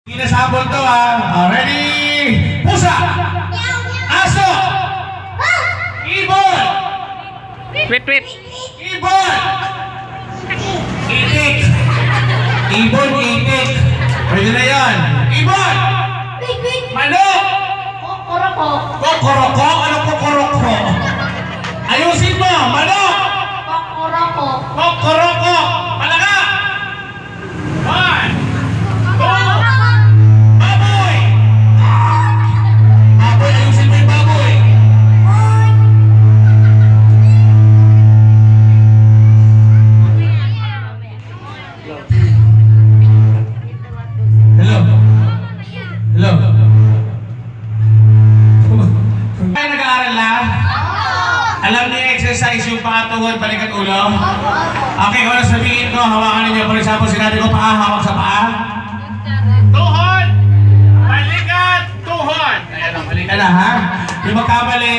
Sinasabol to ready? Pusa! Aso! Ibon! Wait. Ibon! Itik! Ibon, itik! Pwede na yan! Ibon! Manok! Kokoroko? Anong kokoroko? Ayusin mo! Manok! Kokoroko! Palaka! One! Two! Baboy! Baboy! Ayusin mo yung baboy! Hello? Ay, nag-aaral na? Alam niyo yung exercise yung paa-tuhod, balik at ulo? Okay, kung ano sabihin ko, hawakan ninyo. For example, sinabi ko paa, hawak sa paa. Tuhod! Balik at tuhod! Ayan, balik ka na, ha? Yung magkamali,